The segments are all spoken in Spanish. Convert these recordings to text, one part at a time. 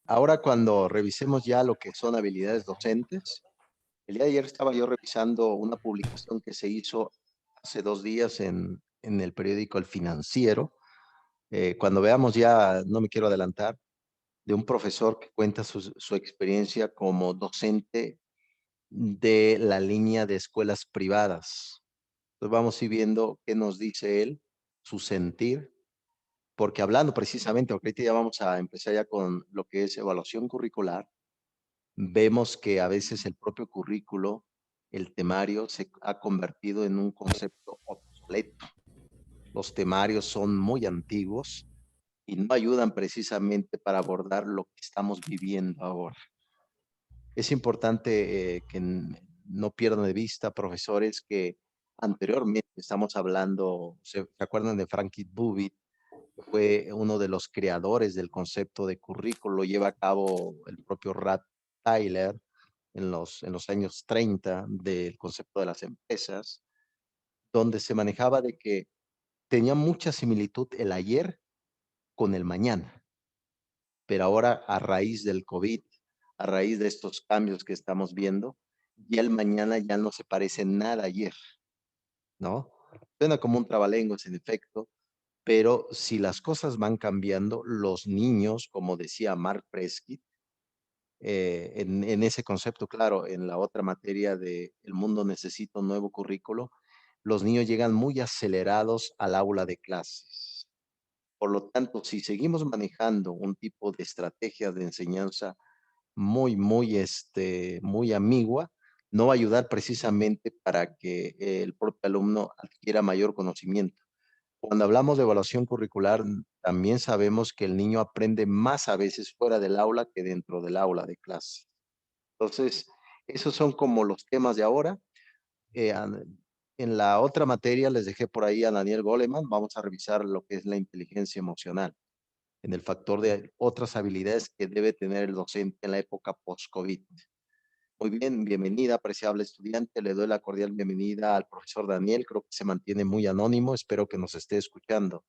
Ahora cuando revisemos ya lo que son habilidades docentes, el día de ayer estaba yo revisando una publicación que se hizo hace 2 días en el periódico El Financiero. Cuando veamos ya, no me quiero adelantar, de un profesor que cuenta su experiencia como docente de la línea de escuelas privadas. Entonces vamos a ir viendo qué nos dice él, su sentir, porque hablando precisamente, porque ahorita ya vamos a empezar ya con lo que es evaluación curricular. Vemos que a veces el propio currículo, el temario, se ha convertido en un concepto obsoleto. Los temarios son muy antiguos y no ayudan precisamente para abordar lo que estamos viviendo ahora. Es importante que no pierdan de vista, profesores, que anteriormente estamos hablando, ¿se acuerdan de Franklin Bubit? Fue uno de los creadores del concepto de currículo, lo lleva a cabo el propio Rad Tyler en los años 30 del concepto de las empresas, donde se manejaba de que tenía mucha similitud el ayer con el mañana, pero ahora a raíz del COVID, a raíz de estos cambios que estamos viendo, ya el mañana ya no se parece nada a ayer, ¿no? Suena como un trabalenguas en efecto, pero si las cosas van cambiando, los niños, como decía Mark Prescott, en ese concepto, claro, en la otra materia de el mundo necesita un nuevo currículo, los niños llegan muy acelerados al aula de clases. Por lo tanto, si seguimos manejando un tipo de estrategia de enseñanza muy ambigua, no va a ayudar precisamente para que el propio alumno adquiera mayor conocimiento. Cuando hablamos de evaluación curricular, también sabemos que el niño aprende más a veces fuera del aula que dentro del aula de clase. Entonces, esos son como los temas de ahora. En la otra materia les dejé por ahí a Daniel Goleman. Vamos a revisar lo que es la inteligencia emocional, en el factor de otras habilidades que debe tener el docente en la época post-COVID. Muy bien, bienvenida, apreciable estudiante. Le doy la cordial bienvenida al profesor Daniel. Creo que se mantiene muy anónimo. Espero que nos esté escuchando.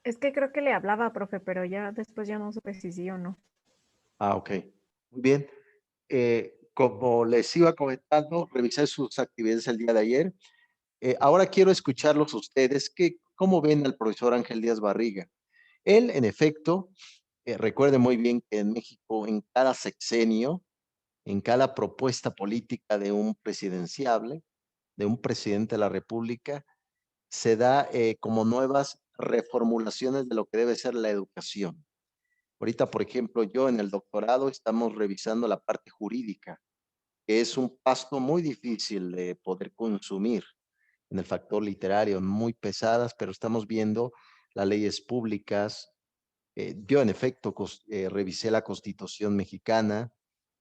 Es que creo que le hablaba, profe, pero ya después ya no supe si sí o no. Ah, ok. Muy bien. Como les iba comentando, revisé sus actividades el día de ayer. Ahora quiero escucharlos ustedes. ¿Cómo ven al profesor Ángel Díaz Barriga? Él, en efecto, recuerde muy bien que en México, en cada sexenio, en cada propuesta política de un presidenciable, de un presidente de la República, se da como nuevas reformulaciones de lo que debe ser la educación. Ahorita, por ejemplo, yo en el doctorado estamos revisando la parte jurídica, que es un pasto muy difícil de poder consumir en el factor literario, muy pesadas, pero estamos viendo las leyes públicas. Yo, en efecto, revisé la Constitución mexicana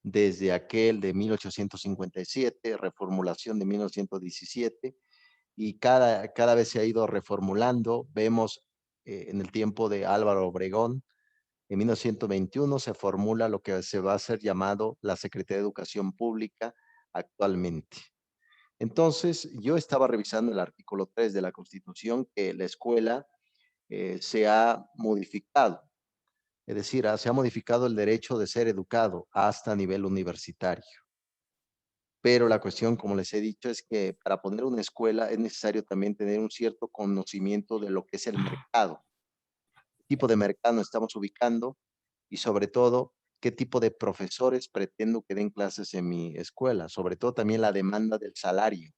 desde aquel de 1857, reformulación de 1917, y cada vez se ha ido reformulando. Vemos en el tiempo de Álvaro Obregón, en 1921 se formula lo que se va a ser llamado la Secretaría de Educación Pública actualmente. Entonces, yo estaba revisando el artículo 3 de la Constitución, que la escuela se ha modificado, es decir, se ha modificado el derecho de ser educado hasta nivel universitario. Pero la cuestión, como les he dicho, es que para poner una escuela es necesario también tener un cierto conocimiento de lo que es el mercado, qué tipo de mercado nos estamos ubicando y sobre todo, qué tipo de profesores pretendo que den clases en mi escuela, sobre todo también la demanda del salario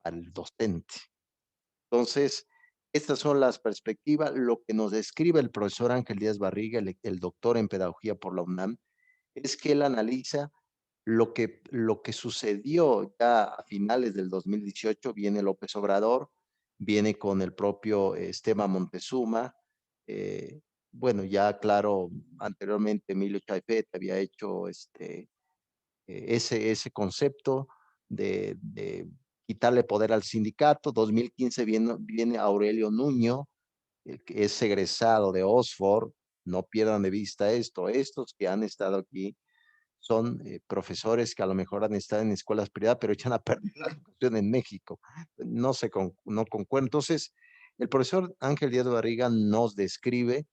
al docente. Entonces, estas son las perspectivas. Lo que nos describe el profesor Ángel Díaz Barriga, el doctor en pedagogía por la UNAM, es que él analiza lo que sucedió ya a finales del 2018. Viene López Obrador, viene con el propio Esteban Montezuma. eh, bueno, ya claro, anteriormente Emilio Chaifet había hecho ese concepto de quitarle poder al sindicato. 2015 viene Aurelio Nuño, el que es egresado de Oxford. No pierdan de vista esto, estos que han estado aquí son profesores que a lo mejor han estado en escuelas privadas, pero echan a perder la educación en México. No concuerdo. Entonces, el profesor Ángel Díaz Barriga nos describe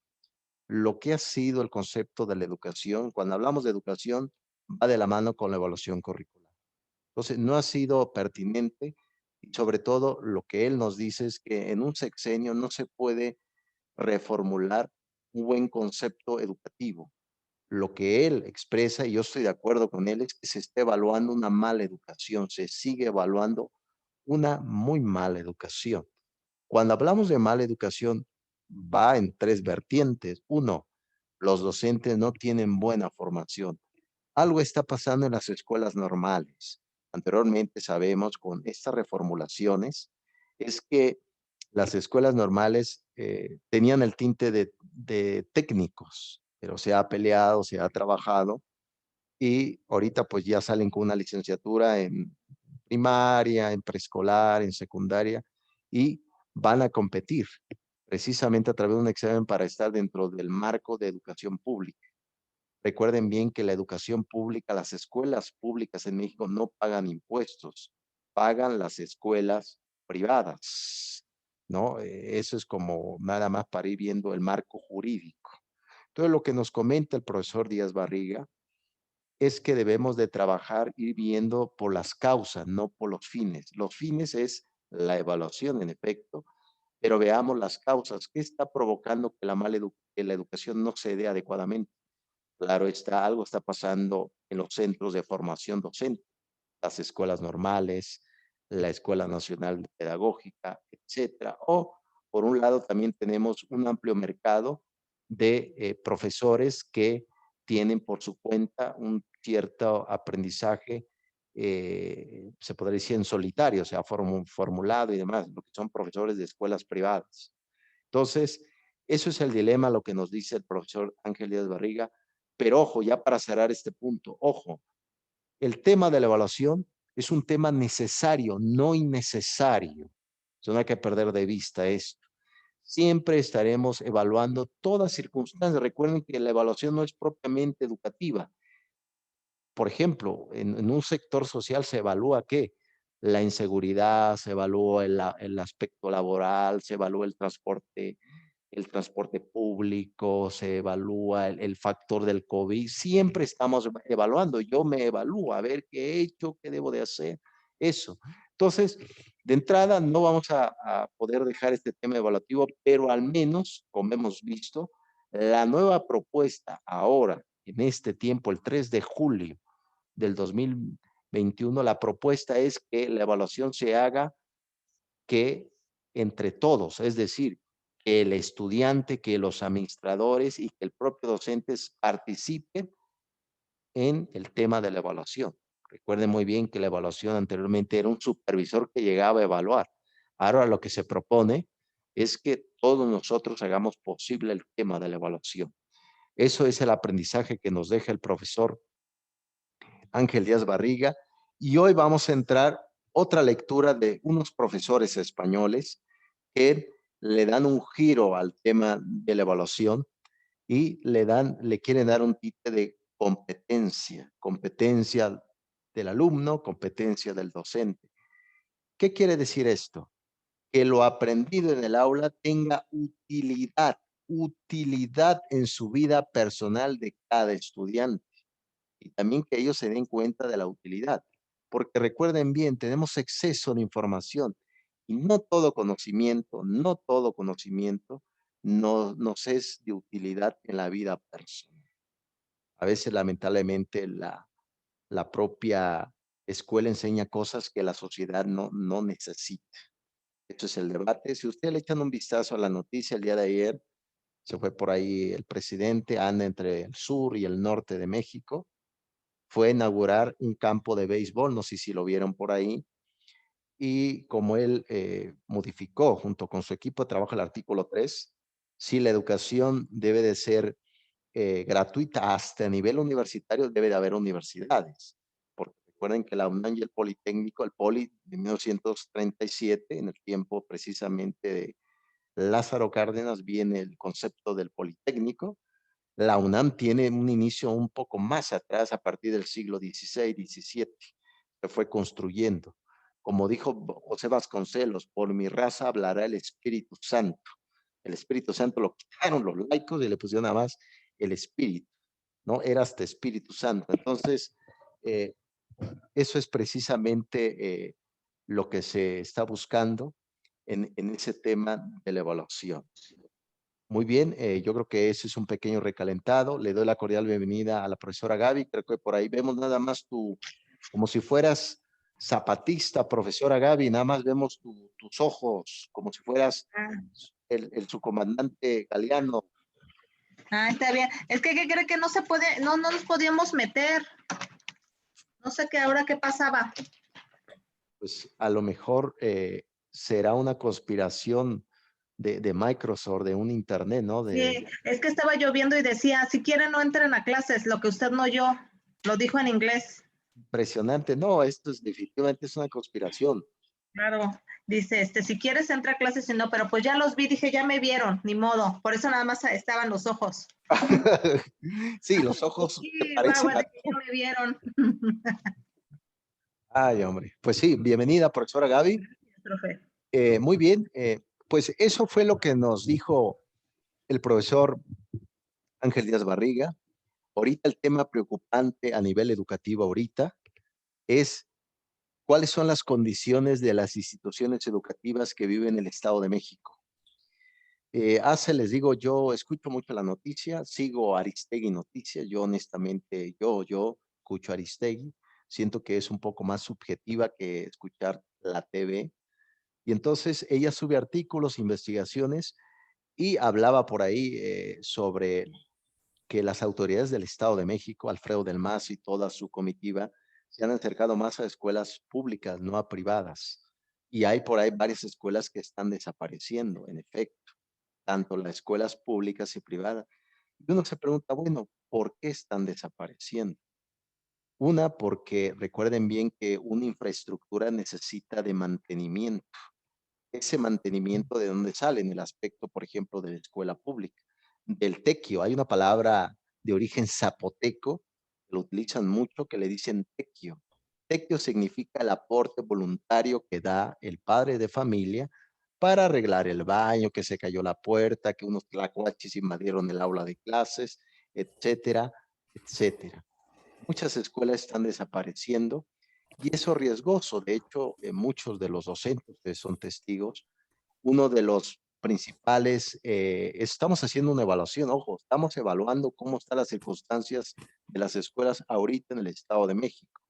lo que ha sido el concepto de la educación. Cuando hablamos de educación, va de la mano con la evaluación curricular. Entonces, no ha sido pertinente y sobre todo lo que él nos dice es que en un sexenio no se puede reformular un buen concepto educativo. Lo que él expresa, y yo estoy de acuerdo con él, es que se está evaluando una mala educación, se sigue evaluando una muy mala educación. Cuando hablamos de mala educación, va en tres vertientes. Uno, los docentes no tienen buena formación. Algo está pasando en las escuelas normales. Anteriormente sabemos con estas reformulaciones es que las escuelas normales tenían el tinte de técnicos, pero se ha peleado, se ha trabajado y ahorita pues ya salen con una licenciatura en primaria, en preescolar, en secundaria y van a competir precisamente a través de un examen para estar dentro del marco de educación pública. Recuerden bien que la educación pública, las escuelas públicas en México no pagan impuestos, pagan las escuelas privadas, ¿no? Eso es como nada más para ir viendo el marco jurídico. Entonces, lo que nos comenta el profesor Díaz Barriga es que debemos de trabajar, ir viendo por las causas, no por los fines. Los fines es la evaluación, en efecto, pero veamos las causas. ¿Qué está provocando que que la educación no se dé adecuadamente? Claro está, algo está pasando en los centros de formación docente, las escuelas normales, la Escuela Nacional Pedagógica, etcétera. O, por un lado, también tenemos un amplio mercado de profesores que tienen por su cuenta un cierto aprendizaje, se podría decir en solitario, o sea, formulado y demás, lo que son profesores de escuelas privadas. Entonces, eso es el dilema, lo que nos dice el profesor Ángel Díaz Barriga. Pero ojo, ya para cerrar este punto, ojo, el tema de la evaluación es un tema necesario, no innecesario. Eso no hay que perder de vista esto. Siempre estaremos evaluando todas circunstancias. Recuerden que la evaluación no es propiamente educativa. Por ejemplo, en un sector social se evalúa qué, la inseguridad, se evalúa el aspecto laboral, se evalúa el transporte público, se evalúa el factor del COVID. Siempre estamos evaluando. Yo me evalúo a ver qué he hecho, qué debo de hacer, eso. Entonces, de entrada, no vamos a poder dejar este tema evaluativo, pero al menos, como hemos visto, la nueva propuesta ahora, en este tiempo, el 3 de julio del 2021, la propuesta es que la evaluación se haga que entre todos, es decir, que el estudiante, que los administradores y que el propio docente participen en el tema de la evaluación. Recuerden muy bien que la evaluación anteriormente era un supervisor que llegaba a evaluar. Ahora lo que se propone es que todos nosotros hagamos posible el tema de la evaluación. Eso es el aprendizaje que nos deja el profesor Ángel Díaz Barriga. Y hoy vamos a entrar otra lectura de unos profesores españoles que le dan un giro al tema de la evaluación y le quieren dar un tipo de competencia, competencia del alumno, competencia del docente. ¿Qué quiere decir esto? Que lo aprendido en el aula tenga utilidad en su vida personal de cada estudiante y también que ellos se den cuenta de la utilidad. Porque recuerden bien, tenemos exceso de información y no todo conocimiento nos es de utilidad en la vida personal. A veces, lamentablemente, la propia escuela enseña cosas que la sociedad no necesita. Esto es el debate. Si usted le echan un vistazo a la noticia el día de ayer, se fue por ahí el presidente, anda entre el sur y el norte de México, fue a inaugurar un campo de béisbol, no sé si lo vieron por ahí, y como él modificó junto con su equipo de trabajo el artículo 3, si la educación debe de ser gratuita hasta a nivel universitario, debe de haber universidades, porque recuerden que la UNAM y el Politécnico, el Poli de 1937, en el tiempo precisamente de Lázaro Cárdenas, viene el concepto del Politécnico, La UNAM tiene un inicio un poco más atrás, a partir del siglo XVI, XVII, se fue construyendo. Como dijo José Vasconcelos, por mi raza hablará el Espíritu Santo. El Espíritu Santo lo quitaron los laicos y le pusieron nada más el Espíritu, ¿no? Era hasta Espíritu Santo. Entonces, eh, eso es precisamente lo que se está buscando en ese tema de la evaluación. Muy bien, yo creo que ese es un pequeño recalentado. Le doy la cordial bienvenida a la profesora Gaby. Creo que por ahí vemos nada más como si fueras zapatista, profesora Gaby, nada más vemos tus ojos, como si fueras Ah, el subcomandante Galeano. está bien. Es que, ¿qué cree que no se puede, no nos podíamos meter? No sé qué ahora qué pasaba. Pues a lo mejor será una conspiración de Microsoft, de un internet, ¿no? Sí, es que estaba lloviendo y decía, si quieren no entren a clases, lo que usted no oyó, lo dijo en inglés. Impresionante. No, esto es definitivamente es una conspiración. Claro, dice, si quieres entra a clases, si no, pero pues ya los vi, dije, ya me vieron, ni modo, por eso nada más estaban los ojos. Sí, los ojos Sí, te parecen guagua, a de que ya me vieron. Ay, hombre. Pues sí, bienvenida, profesora Gaby. Gracias, profe. Muy bien, pues eso fue lo que nos dijo el profesor Ángel Díaz Barriga. Ahorita el tema preocupante a nivel educativo ahorita es cuáles son las condiciones de las instituciones educativas que viven en el Estado de México. Les digo, yo escucho mucho la noticia, sigo Aristegui Noticias, yo honestamente, yo escucho Aristegui, siento que es un poco más subjetiva que escuchar la TV. Y entonces ella sube artículos, investigaciones y hablaba por ahí sobre que las autoridades del Estado de México, Alfredo del Mazo y toda su comitiva, se han acercado más a escuelas públicas, no a privadas. Y hay por ahí varias escuelas que están desapareciendo, en efecto, tanto las escuelas públicas y privadas. Y uno se pregunta, bueno, ¿por qué están desapareciendo? Una, porque recuerden bien que una infraestructura necesita de mantenimiento. Ese mantenimiento de dónde sale en el aspecto, por ejemplo, de la escuela pública, del tequio. Hay una palabra de origen zapoteco, que lo utilizan mucho, que le dicen tequio. Tequio significa el aporte voluntario que da el padre de familia para arreglar el baño, que se cayó la puerta, que unos tlacuaches invadieron el aula de clases, etcétera, etcétera. Muchas escuelas están desapareciendo y eso es riesgoso. De hecho, muchos de los docentes, ustedes son testigos, uno de los principales, estamos haciendo una evaluación, ojo, estamos evaluando cómo están las circunstancias de las escuelas ahorita en el Estado de México.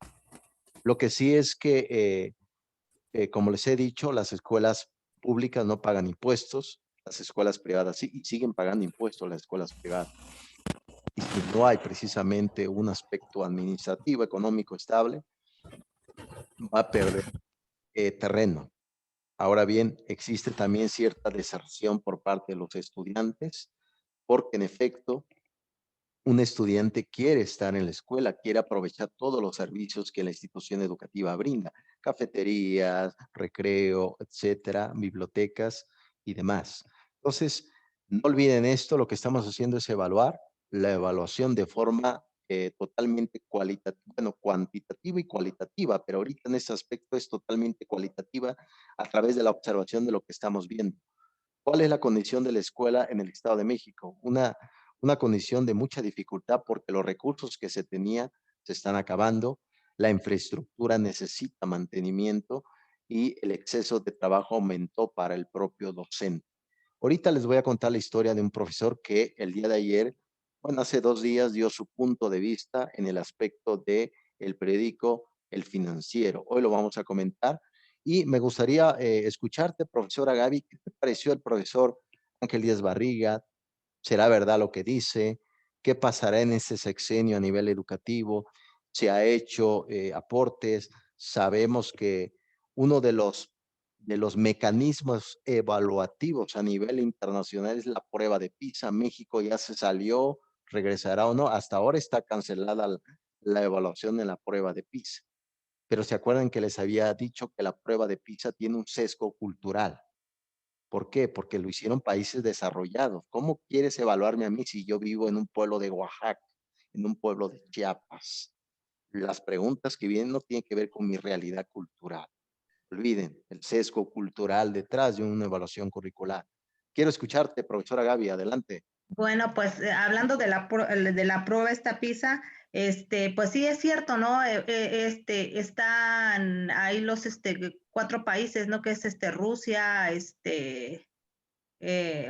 Lo que sí es que, como les he dicho, las escuelas públicas no pagan impuestos, las escuelas privadas sí, y siguen pagando impuestos las escuelas privadas. Y si no hay precisamente un aspecto administrativo, económico estable, va a perder terreno. Ahora bien, existe también cierta deserción por parte de los estudiantes, porque en efecto, un estudiante quiere estar en la escuela, quiere aprovechar todos los servicios que la institución educativa brinda, cafeterías, recreo, etcétera, bibliotecas y demás. Entonces, no olviden esto, lo que estamos haciendo es evaluar la evaluación de forma totalmente cualitativa, bueno, cuantitativa y cualitativa, pero ahorita en este aspecto es totalmente cualitativa a través de la observación de lo que estamos viendo. ¿Cuál es la condición de la escuela en el Estado de México? Una condición de mucha dificultad porque los recursos que se tenía se están acabando, la infraestructura necesita mantenimiento y el exceso de trabajo aumentó para el propio docente. Ahorita les voy a contar la historia de un profesor que el día de ayer, bueno, hace 2 días dio su punto de vista en el aspecto de el periódico El Financiero. Hoy lo vamos a comentar y me gustaría escucharte, profesora Gaby, ¿qué te pareció el profesor Ángel Díaz Barriga? ¿Será verdad lo que dice? ¿Qué pasará en ese sexenio a nivel educativo? ¿Se ha hecho aportes? Sabemos que uno de los mecanismos evaluativos a nivel internacional es la prueba de PISA. México ya se salió, regresará o no. Hasta ahora está cancelada la evaluación en la prueba de PISA. Pero se acuerdan que les había dicho que la prueba de PISA tiene un sesgo cultural. ¿Por qué? Porque lo hicieron países desarrollados. ¿Cómo quieres evaluarme a mí si yo vivo en un pueblo de Oaxaca, en un pueblo de Chiapas? Las preguntas que vienen no tienen que ver con mi realidad cultural. Olviden el sesgo cultural detrás de una evaluación curricular. Quiero escucharte, profesora Gaby, adelante. Bueno, pues hablando de de la prueba esta PISA, pues sí es cierto, ¿no? Están ahí los 4 países, ¿no? Que es Rusia,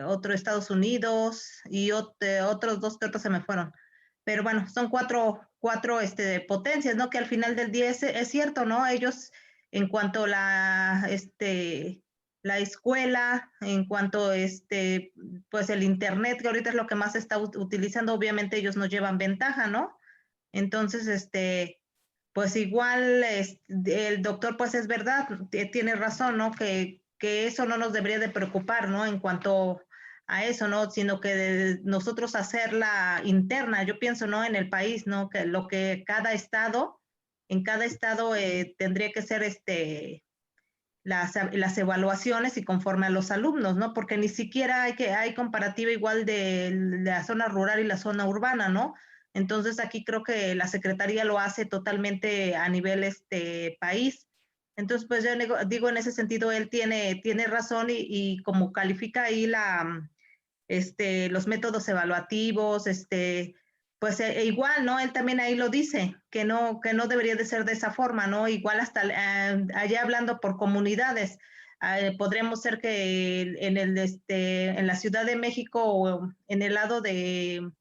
otro Estados Unidos y otros 2 que otros se me fueron. Pero bueno, son cuatro potencias, ¿no? Que al final del día es cierto, ¿no? Ellos, en cuanto a la escuela, en cuanto pues el internet, que ahorita es lo que más se está utilizando, obviamente ellos nos llevan ventaja, ¿no? Entonces, pues igual el doctor, pues es verdad, tiene razón, ¿no? Que eso no nos debería de preocupar, ¿no? En cuanto a eso, ¿no? Sino que nosotros hacerla interna, yo pienso, ¿no? En el país, ¿no? Que lo que en cada estado tendría que ser las evaluaciones y conforme a los alumnos, ¿no? Porque ni siquiera hay comparativa igual de la zona rural y la zona urbana, ¿no? Entonces aquí creo que la Secretaría lo hace totalmente a nivel país. Entonces, pues yo digo, en ese sentido, él tiene razón y como califica ahí los métodos evaluativos, pues igual, ¿no? Él también ahí lo dice, que no debería de ser de esa forma, ¿no? Igual hasta allá hablando por comunidades, podríamos ser que en la Ciudad de México o en el lado de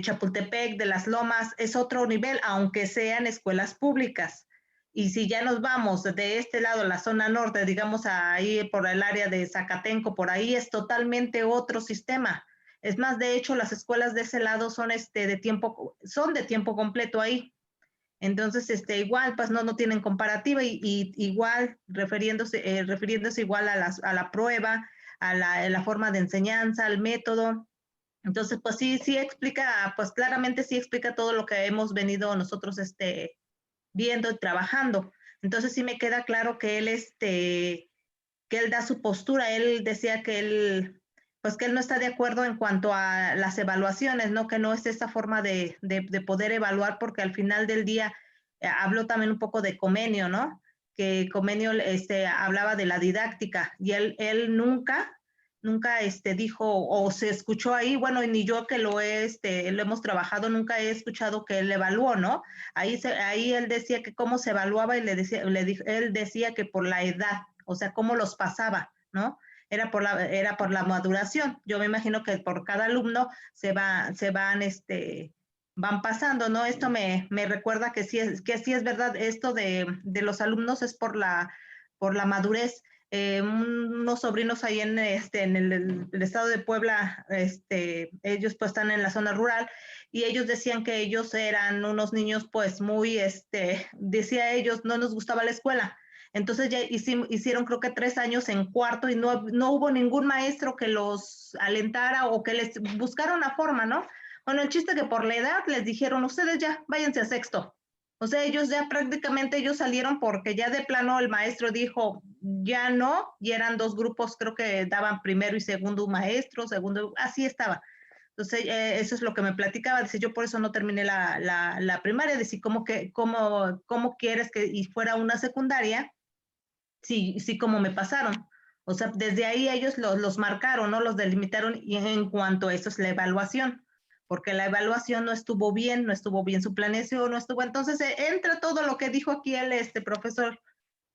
Chapultepec, de Las Lomas, es otro nivel, aunque sean escuelas públicas. Y si ya nos vamos de este lado, la zona norte, digamos ahí por el área de Zacatenco, por ahí es totalmente otro sistema. Es más, de hecho, las escuelas de ese lado son son de tiempo completo ahí. Entonces, igual, pues no tienen comparativa y igual refiriéndose igual a la prueba, a la forma de enseñanza, al método. Entonces, pues sí explica, pues claramente sí explica todo lo que hemos venido nosotros viendo y trabajando. Entonces sí me queda claro que que él da su postura. Él decía pues que él no está de acuerdo en cuanto a las evaluaciones, ¿no? Que no es esa forma de poder evaluar, porque al final del día habló también un poco de Comenio, ¿no? Que Comenio hablaba de la didáctica y él nunca dijo o se escuchó ahí, bueno, y ni yo que lo hemos trabajado, nunca he escuchado que él evaluó, ¿no? Ahí él decía que cómo se evaluaba y él decía que por la edad, o sea, cómo los pasaba, ¿no? Era por la maduración. Yo me imagino que por cada alumno van pasando, ¿no? Esto me recuerda que sí es verdad, esto de los alumnos es por la madurez. Unos sobrinos ahí en el estado de Puebla, ellos pues están en la zona rural y ellos decían que ellos eran unos niños pues muy, decía ellos, no nos gustaba la escuela. Entonces ya hicieron creo que 3 años en cuarto y no hubo ningún maestro que los alentara o que les buscara una forma, ¿no? Bueno, el chiste que por la edad les dijeron, ustedes ya váyanse a sexto. O sea, ellos ya prácticamente ellos salieron porque ya de plano el maestro dijo, ya no, y eran 2 grupos, creo que daban primero y segundo maestro, segundo, así estaba. Entonces, eso es lo que me platicaba, dice, yo por eso no terminé la primaria, dice, ¿cómo quieres que y fuera una secundaria? Sí, como me pasaron. O sea, desde ahí ellos los marcaron, ¿no? Los delimitaron y en cuanto a eso es la evaluación, porque la evaluación no estuvo bien su planeación, no estuvo. Entonces entra todo lo que dijo aquí el profesor,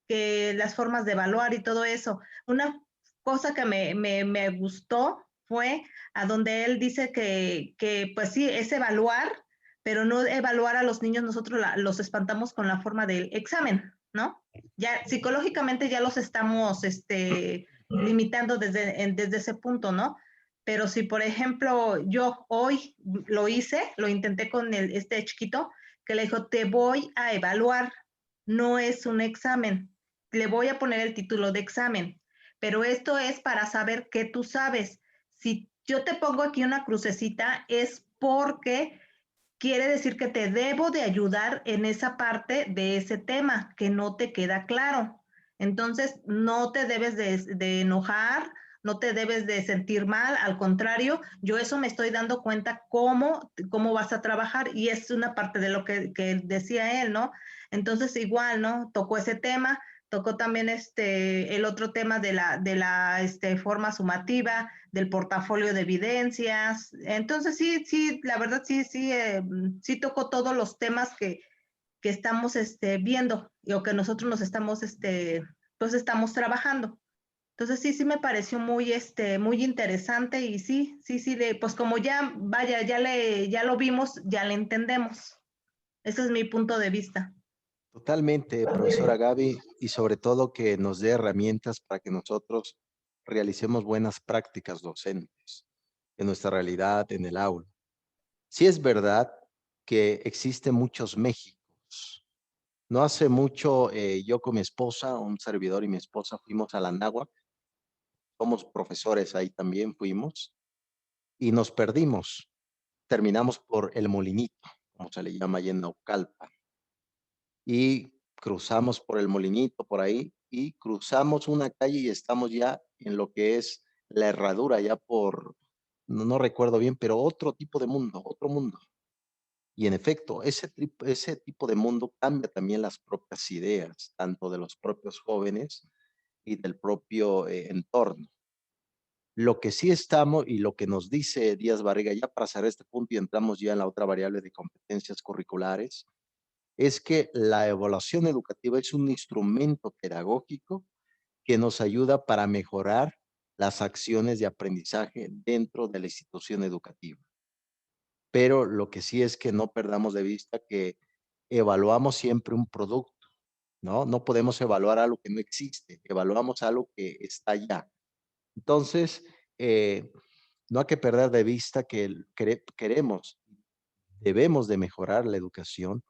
que las formas de evaluar y todo eso. Una cosa que me gustó fue a donde él dice que pues sí, es evaluar, pero no evaluar a los niños, nosotros los espantamos con la forma del examen, ¿no? Ya psicológicamente ya los estamos limitando desde ese punto, ¿no? Pero si, por ejemplo, yo hoy lo intenté con este chiquito, que le dijo, te voy a evaluar, no es un examen, le voy a poner el título de examen, pero esto es para saber qué tú sabes. Si yo te pongo aquí una crucecita, es porque quiere decir que te debo de ayudar en esa parte de ese tema que no te queda claro. Entonces, no te debes de enojar, no te debes de sentir mal, al contrario, yo eso me estoy dando cuenta cómo vas a trabajar y es una parte de lo que decía él, ¿no? Entonces, igual, ¿no? Tocó ese tema, tocó también el otro tema de la forma sumativa, del portafolio de evidencias. Entonces, sí, la verdad, sí tocó todos los temas que estamos viendo o que nosotros nos estamos, pues estamos trabajando. Entonces sí me pareció muy interesante y pues como ya, vaya, ya lo vimos, ya le entendemos. Ese es mi punto de vista. Totalmente, profesora Gaby, y sobre todo que nos dé herramientas para que nosotros realicemos buenas prácticas docentes en nuestra realidad, en el aula. Sí es verdad que existen muchos Méxicos. No hace mucho, yo con mi esposa, un servidor y mi esposa fuimos a la Anáhuac, somos profesores ahí también, fuimos, y nos perdimos. Terminamos por El Molinito, como se le llama allí en Naucalpan. Y cruzamos por El Molinito, por ahí, y cruzamos una calle y estamos ya en lo que es la Herradura, ya por, no recuerdo bien, pero otro tipo de mundo, otro mundo. Y en efecto, ese tipo de mundo cambia también las propias ideas, tanto de los propios jóvenes y del propio entorno. Lo que sí estamos y lo que nos dice Díaz Barriga, ya para cerrar este punto y entramos ya en la otra variable de competencias curriculares, es que la evaluación educativa es un instrumento pedagógico que nos ayuda para mejorar las acciones de aprendizaje dentro de la institución educativa. Pero lo que sí es que no perdamos de vista que evaluamos siempre un producto, ¿no? No podemos evaluar algo que no existe, evaluamos algo que está allá. Entonces, no hay que perder de vista que debemos de mejorar la educación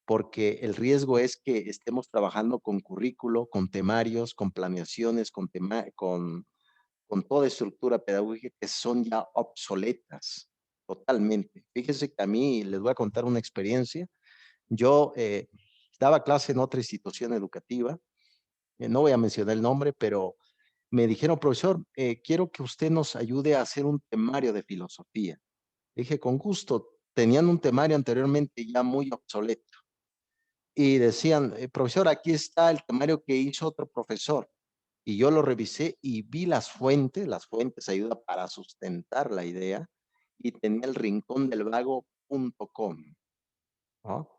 porque el riesgo es que estemos trabajando con currículo, con temarios, con planeaciones, con toda estructura pedagógica que son ya obsoletas totalmente. Fíjese que a mí les voy a contar una experiencia. Yo daba clase en otra institución educativa, no voy a mencionar el nombre, pero me dijeron, profesor, quiero que usted nos ayude a hacer un temario de filosofía. Dije, con gusto, tenían un temario anteriormente ya muy obsoleto. Y decían, profesor, aquí está el temario que hizo otro profesor. Y yo lo revisé y vi las fuentes ayuda para sustentar la idea, y tenía el rincondelvago.com, ¿no?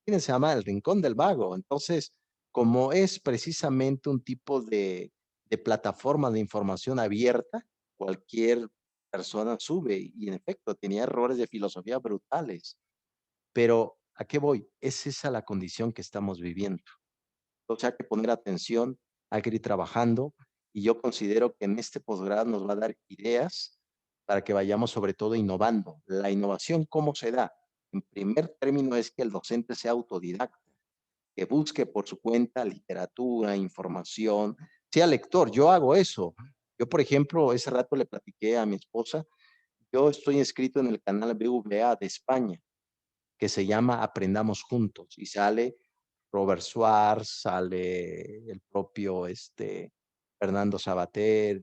¿Quién se llama El Rincón del Vago? Entonces, como es precisamente un tipo de plataforma de información abierta, cualquier persona sube y en efecto tenía errores de filosofía brutales. Pero, ¿a qué voy? Es esa la condición que estamos viviendo. Entonces hay que poner atención, hay que ir trabajando y yo considero que en este posgrado nos va a dar ideas para que vayamos sobre todo innovando. La innovación, ¿cómo se da? En primer término es que el docente sea autodidacta, que busque por su cuenta literatura, información, sea lector. Yo hago eso. Yo, por ejemplo, ese rato le platiqué a mi esposa, yo estoy inscrito en el canal BVA de España, que se llama Aprendamos Juntos, y sale Robert Schwartz, sale el propio Fernando Sabater,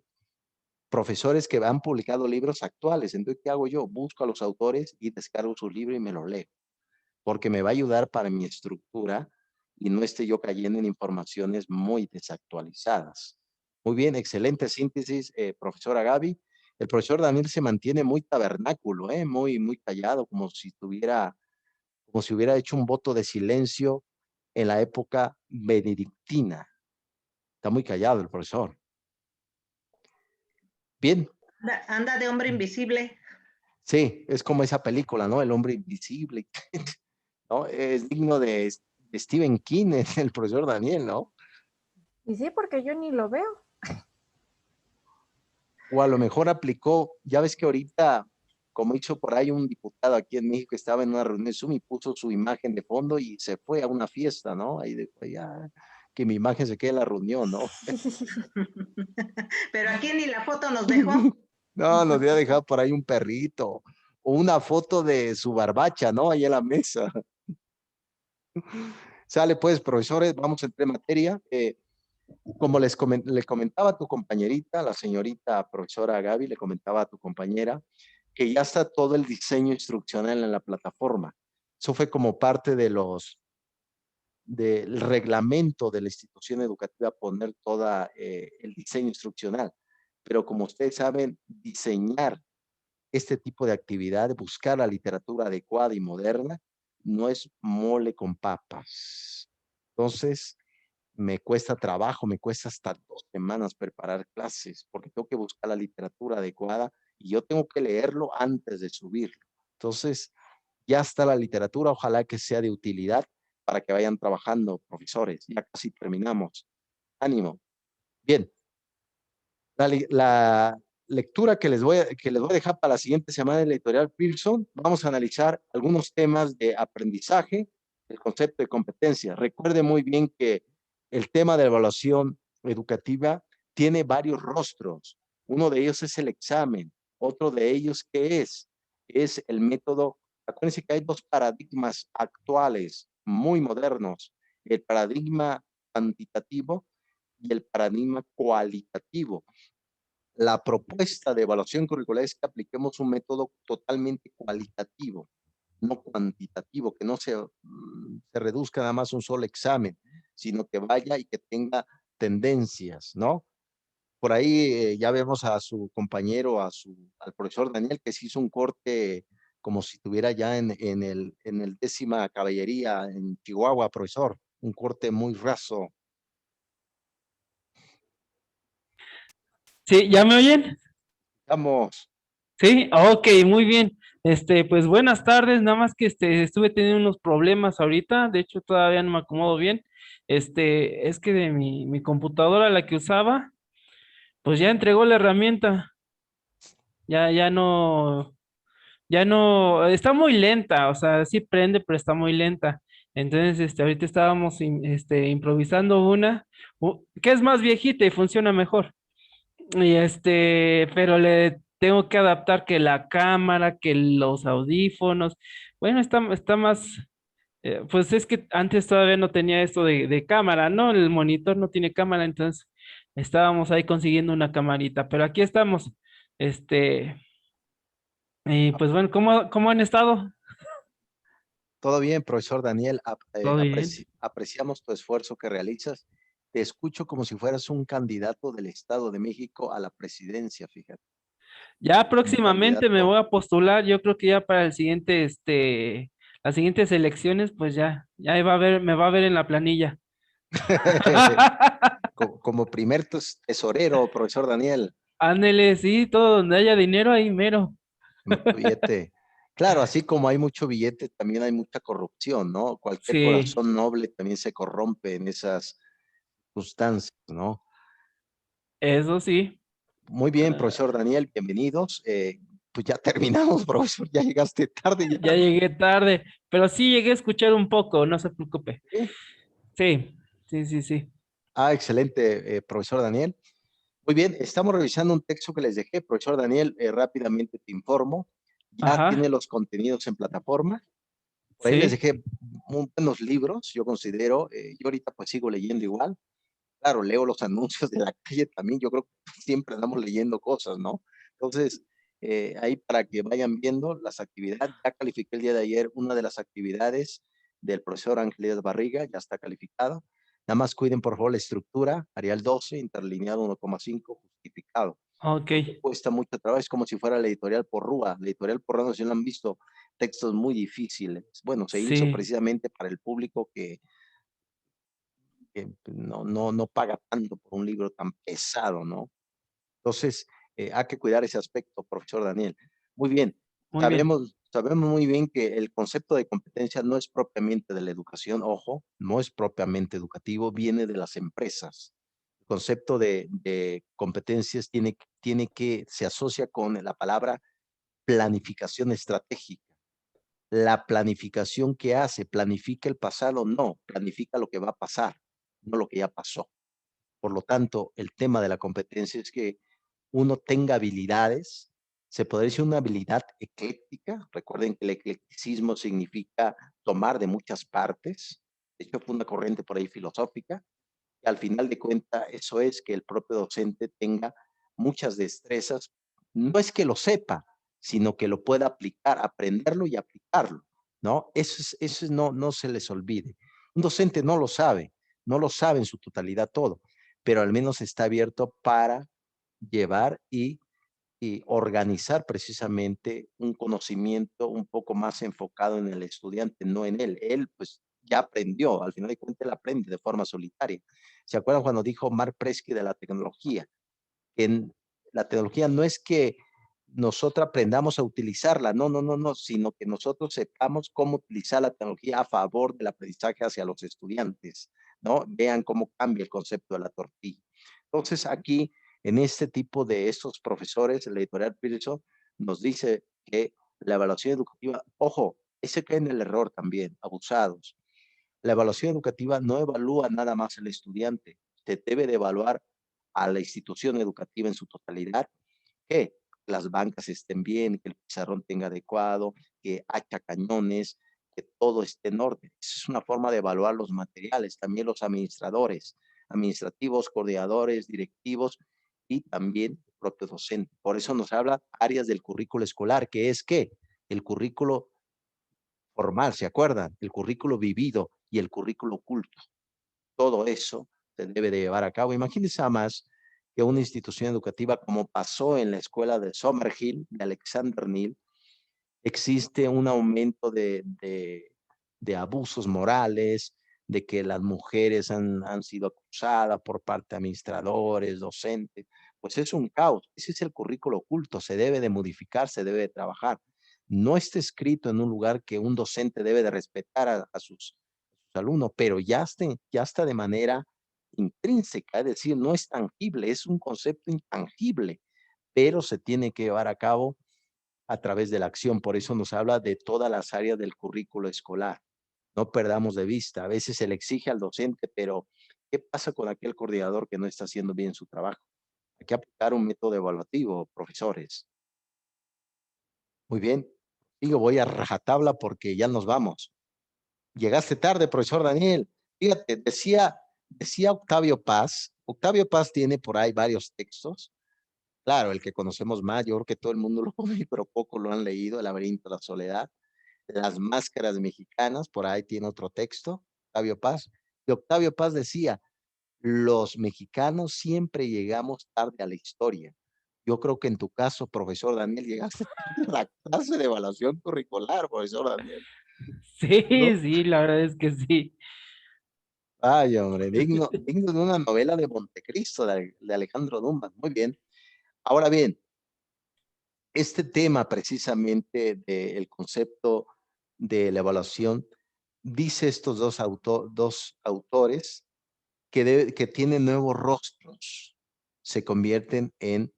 profesores que han publicado libros actuales. Entonces, ¿qué hago yo? Busco a los autores y descargo su libro y me lo leo, porque me va a ayudar para mi estructura y no esté yo cayendo en informaciones muy desactualizadas. Muy bien, excelente síntesis, profesora Gaby. El profesor Daniel se mantiene muy tabernáculo, muy callado, como si hubiera hecho un voto de silencio en la época benedictina. Está muy callado el profesor. Bien. Anda de hombre invisible. Sí, es como esa película, ¿no? El hombre invisible, ¿no? Es digno de Stephen King, el profesor Daniel, ¿no? Y sí, porque yo ni lo veo. O a lo mejor aplicó, ya ves que ahorita, como hizo por ahí un diputado aquí en México, estaba en una reunión de Zoom y puso su imagen de fondo y se fue a una fiesta, ¿no? Ahí después ya, que mi imagen se quede en la reunión, ¿no? Pero aquí ni la foto nos dejó. No, nos había dejado por ahí un perrito o una foto de su barbacha, ¿no? Ahí en la mesa. Sale pues, profesores, vamos a entrar en materia. Como le comentaba a tu compañerita, la señorita profesora Gaby, le comentaba a tu compañera que ya está todo el diseño instruccional en la plataforma. Eso fue como parte de del reglamento de la institución educativa, poner todo el diseño instruccional. Pero como ustedes saben, diseñar este tipo de actividad, buscar la literatura adecuada y moderna, no es mole con papas. Entonces, me cuesta trabajo, me cuesta hasta 2 semanas preparar clases, porque tengo que buscar la literatura adecuada y yo tengo que leerlo antes de subirlo. Entonces, ya está la literatura, ojalá que sea de utilidad para que vayan trabajando, profesores. Ya casi terminamos. Ánimo. Bien, la lectura que que les voy a dejar para la siguiente semana de la editorial Pearson, vamos a analizar algunos temas de aprendizaje, el concepto de competencia. Recuerde muy bien que el tema de evaluación educativa tiene varios rostros. Uno de ellos es el examen. Otro de ellos, ¿qué es? Es el método. Acuérdense que hay dos paradigmas actuales, muy modernos. El paradigma cuantitativo y el paradigma cualitativo. La propuesta de evaluación curricular es que apliquemos un método totalmente cualitativo, no cuantitativo, que no se reduzca nada más a un solo examen, sino que vaya y que tenga tendencias, ¿no? Por ahí ya vemos a su compañero, al profesor Daniel, que se hizo un corte como si estuviera ya en el 10ª caballería en Chihuahua, profesor. Un corte muy raso. Sí, ¿ya me oyen? Vamos. Sí, ok, muy bien. Pues buenas tardes, nada más que estuve teniendo unos problemas ahorita, de hecho todavía no me acomodo bien. Es que de mi computadora, la que usaba, pues ya entregó la herramienta, ya no, está muy lenta, o sea, sí prende, pero está muy lenta. Entonces, ahorita estábamos improvisando una, que es más viejita y funciona mejor. Y pero le tengo que adaptar que la cámara, que los audífonos. Bueno, está más, pues es que antes todavía no tenía esto de cámara, ¿no? El monitor no tiene cámara, entonces estábamos ahí consiguiendo una camarita, pero aquí estamos. Este, y pues bueno, ¿cómo han estado? Todo bien, profesor Daniel. ¿Todo bien? Apreciamos tu esfuerzo que realizas. Te escucho como si fueras un candidato del Estado de México a la presidencia, fíjate. Ya Un próximamente me candidato. voy a postular, yo creo que ya para el siguiente, las siguientes elecciones, pues ya me va a ver en la planilla. Como primer tesorero, profesor Daniel. Ándele, sí, todo donde haya dinero, ahí mero. Mucho billete. Claro, así como hay mucho billete, también hay mucha corrupción, ¿no? Cualquier Sí, corazón noble también se corrompe en esas circunstancias, ¿no? eso sí. Muy bien, Ah, profesor Daniel, bienvenidos. Pues ya terminamos, profesor, ya llegaste tarde ya. ya llegué tarde, pero sí llegué a escuchar un poco, no se preocupe. ¿Sí? Sí, sí, sí, sí. Ah, excelente, profesor Daniel. Muy bien, estamos revisando un texto que les dejé, profesor Daniel, rápidamente te informo. Ya tiene Ajá, los contenidos en plataforma. Por ahí les sí, dejé muy buenos libros, yo considero. Yo ahorita pues sigo leyendo igual. Claro, leo los anuncios de la calle también. Yo creo que siempre andamos leyendo cosas, ¿no? Entonces, ahí para que vayan viendo las actividades. Ya califiqué el día de ayer una de las actividades del profesor Ángel Díaz Barriga, ya está calificado. Nada más cuiden por favor la estructura, Arial 12, interlineado 1,5, justificado. ok, Porque cuesta mucho trabajo, es como si fuera la editorial Porrúa. La editorial Porrúa, no sé si lo han visto, textos muy difíciles. Bueno, se hizo sí, precisamente para el público que no paga tanto por un libro tan pesado, ¿no? Entonces, hay que cuidar ese aspecto, profesor Daniel. Muy bien, muy bien. sabemos muy bien que el concepto de competencia no es propiamente de la educación, ojo, no es propiamente educativo, viene de las empresas. El concepto de competencias se asocia con la palabra planificación estratégica. La planificación que hace, planifica el pasado, no, planifica lo que va a pasar, no lo que ya pasó. Por lo tanto, el tema de la competencia es que uno tenga habilidades, se podría decir una habilidad ecléctica. Recuerden que el eclecticismo significa tomar de muchas partes, De hecho, fue una corriente por ahí filosófica, y al final de cuentas, eso es que el propio docente tenga muchas destrezas. No es que lo sepa, sino que lo pueda aplicar, aprenderlo y aplicarlo, ¿no? No se les olvide. Un docente no lo sabe, no lo sabe en su totalidad todo, pero al menos está abierto para llevar y organizar precisamente un conocimiento un poco más enfocado en el estudiante, no en él. Él, pues, ya aprendió, al final de cuentas, él aprende de forma solitaria. ¿Se acuerdan cuando dijo Mark Presky de la tecnología? En la tecnología no es que nosotros aprendamos a utilizarla, no, no, no, no, sino que nosotros sepamos cómo utilizar la tecnología a favor del aprendizaje hacia los estudiantes, ¿no? Vean cómo cambia el concepto de la tortilla. Entonces, aquí, en este tipo de estos profesores, el editorial Pearson nos dice que la evaluación educativa, ojo, ese cae en el error también, abusados. La evaluación educativa no evalúa nada más al estudiante, se debe de evaluar a la institución educativa en su totalidad, que las bancas estén bien, que el pizarrón tenga adecuado, que haya cañones, que todo esté en orden. Esa es una forma de evaluar los materiales, también los administradores, administrativos, coordinadores, directivos y también el propio docente. Por eso nos habla áreas del currículo escolar, que es ¿qué? El currículo formal, ¿se acuerdan? El currículo vivido y el currículo oculto. Todo eso se debe de llevar a cabo. Imagínense a más que una institución educativa como pasó en la escuela de Summerhill, de Alexander Neal, existe un aumento de abusos morales, de que las mujeres han sido acusadas por parte de administradores, docentes, pues es un caos. Ese es el currículo oculto, se debe de modificar, se debe de trabajar. No está escrito en un lugar que un docente debe de respetar a sus alumnos, pero ya está de manera intrínseca, es decir, no es tangible, es un concepto intangible, pero se tiene que llevar a cabo a través de la acción. Por eso nos habla de todas las áreas del currículo escolar. No perdamos de vista. A veces se le exige al docente, pero ¿qué pasa con aquel coordinador que no está haciendo bien su trabajo? Hay que aplicar un método evaluativo, profesores. Muy bien. Digo, voy a rajatabla porque ya nos vamos. Llegaste tarde, profesor Daniel. Fíjate, decía Octavio Paz. Octavio Paz tiene por ahí varios textos. Claro, el que conocemos más, yo creo que todo el mundo lo conoce, pero poco lo han leído, El laberinto de la soledad. Las máscaras mexicanas, por ahí tiene otro texto, Octavio Paz. Y Octavio Paz decía, los mexicanos siempre llegamos tarde a la historia. Yo creo que en tu caso, profesor Daniel, llegaste tarde a la clase de evaluación curricular, profesor Daniel, Sí, ¿no? sí, la verdad es que sí. Ay, hombre, digno de una novela de Montecristo de Alejandro Dumas. Muy bien. Ahora bien, este tema precisamente del concepto de la evaluación, dice estos dos autores que tienen nuevos rostros, se convierten en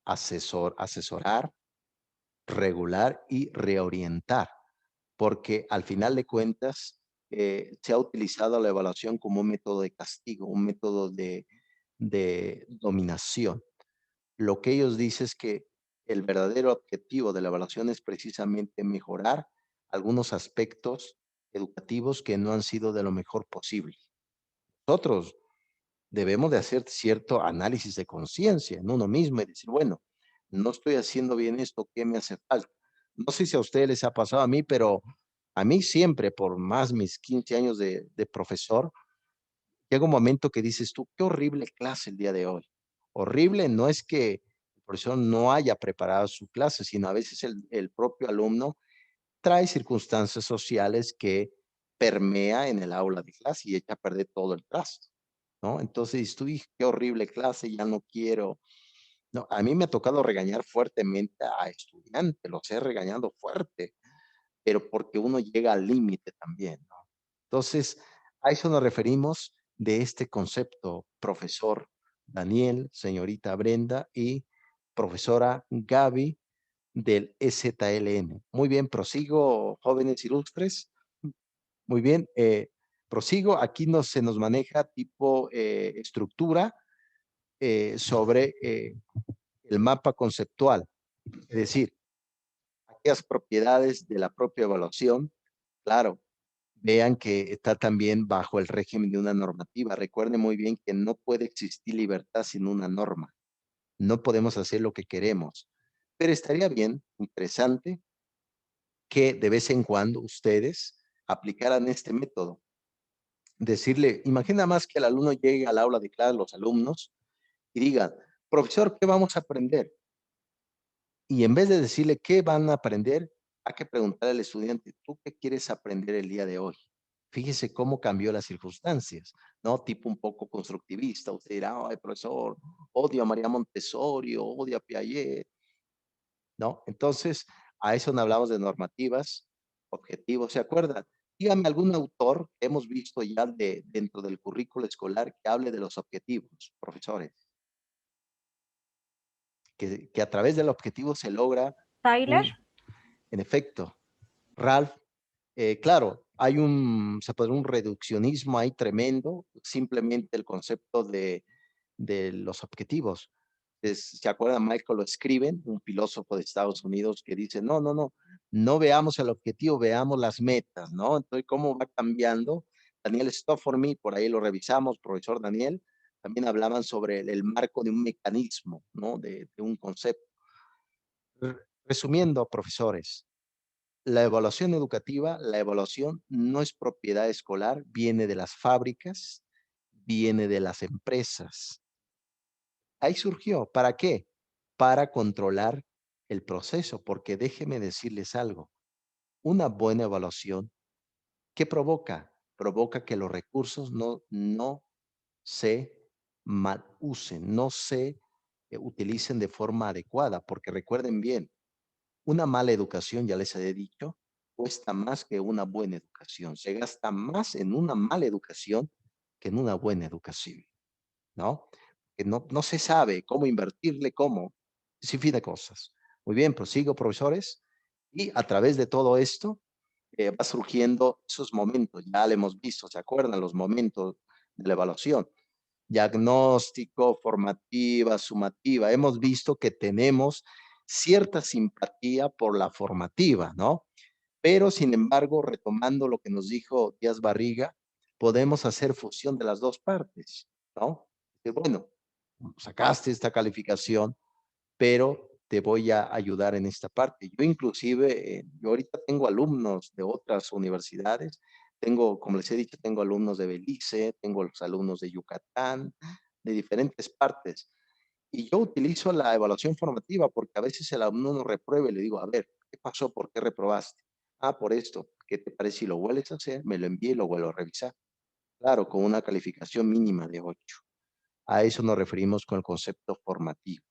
asesorar, regular y reorientar, porque al final de cuentas se ha utilizado la evaluación como un método de castigo, un método de dominación. Lo que ellos dicen es que el verdadero objetivo de la evaluación es precisamente mejorar algunos aspectos educativos que no han sido de lo mejor posible. Nosotros debemos de hacer cierto análisis de conciencia en uno mismo y decir, bueno, no estoy haciendo bien esto, ¿qué me hace falta? No sé si a ustedes les ha pasado a mí, pero a mí siempre, por más mis 15 años de profesor, llega un momento que dices tú, qué horrible clase el día de hoy. Horrible no es que el profesor no haya preparado su clase, sino a veces el propio alumno trae circunstancias sociales que permea en el aula de clase y echa a perder todo el trasto, ¿no? Entonces dices tú, qué horrible clase, ya no quiero. No, a mí me ha tocado regañar fuertemente a estudiantes, los he regañado fuerte, pero porque uno llega al límite también, ¿no? Entonces, a eso nos referimos de este concepto, profesor Daniel, señorita Brenda y profesora Gaby del EZLN. Muy bien, prosigo, jóvenes ilustres. Muy bien, prosigo. Aquí se nos maneja tipo estructura sobre el mapa conceptual, es decir, aquellas propiedades de la propia evaluación, claro, vean que está también bajo el régimen de una normativa. Recuerden muy bien que no puede existir libertad sin una norma. No podemos hacer lo que queremos. Pero estaría bien, interesante, que de vez en cuando ustedes aplicaran este método. Decirle, imagina más que el alumno llegue al aula de clase, los alumnos, y digan, profesor, ¿qué vamos a aprender? Y en vez de decirle qué van a aprender, hay que preguntarle al estudiante, ¿tú qué quieres aprender el día de hoy? Fíjese cómo cambió las circunstancias, ¿no? Tipo un poco constructivista. Usted dirá, ay, profesor, odio a María Montessori, odio a Piaget, ¿no? Entonces, a eso no hablamos de normativas, objetivos. ¿Se acuerdan? Dígame algún autor que hemos visto ya dentro del currículo escolar que hable de los objetivos, profesores. Que a través del objetivo se logra, Tyler, en efecto, Ralph, claro, hay un reduccionismo ahí tremendo, simplemente el concepto de los objetivos. ¿Se acuerdan? Michael lo escriben, un filósofo de Estados Unidos que dice, no veamos el objetivo, veamos las metas, ¿no? Entonces, ¿cómo va cambiando? Daniel Stofformy, por ahí lo revisamos, profesor Daniel, también hablaban sobre el marco de un mecanismo, ¿no? De un concepto. Resumiendo, profesores, la evaluación educativa, la evaluación no es propiedad escolar, viene de las fábricas, viene de las empresas. Ahí surgió. ¿Para qué? Para controlar el proceso, porque déjenme decirles algo. Una buena evaluación, ¿qué provoca? Provoca que los recursos no se mal usen, no se utilicen de forma adecuada, porque recuerden bien, una mala educación, ya les he dicho, cuesta más que una buena educación. Se gasta más en una mala educación que en una buena educación, ¿no? Que no se sabe cómo invertirle, cómo, sin fin de cosas. Muy bien, prosigo, profesores. Y a través de todo esto va surgiendo esos momentos, ya lo hemos visto, ¿se acuerdan? Los momentos de la evaluación. Diagnóstico, formativa, sumativa. Hemos visto que tenemos cierta simpatía por la formativa, ¿no? Pero, sin embargo, retomando lo que nos dijo Díaz Barriga, podemos hacer fusión de las dos partes, ¿no? Bueno, sacaste esta calificación, pero te voy a ayudar en esta parte. Yo inclusive, yo ahorita tengo alumnos de otras universidades, tengo, como les he dicho, tengo alumnos de Belice, tengo los alumnos de Yucatán, de diferentes partes. Y yo utilizo la evaluación formativa porque a veces el alumno no reprueba y le digo, a ver, ¿qué pasó? ¿Por qué reprobaste? Ah, por esto. ¿Qué te parece si lo vuelves a hacer? Me lo envíe y lo vuelvo a revisar. Claro, con una calificación mínima de 8. A eso nos referimos con el concepto formativo.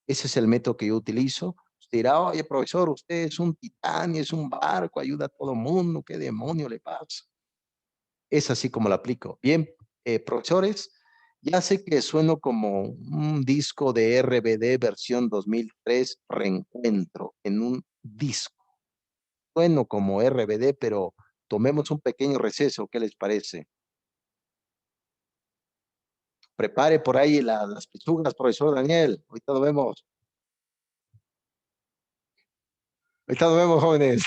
Ese es el método que yo utilizo. Usted dirá, oye, profesor, usted es un titán y es un barco, ayuda a todo mundo, ¿qué demonio le pasa? Es así como lo aplico. Bien, profesores, ya sé que sueno como un disco de RBD versión 2003, Reencuentro, en un disco. Sueno como RBD, pero tomemos un pequeño receso, ¿qué les parece? Prepare por ahí las pechugas, profesor Daniel. Ahorita nos vemos. Ahorita nos vemos, jóvenes.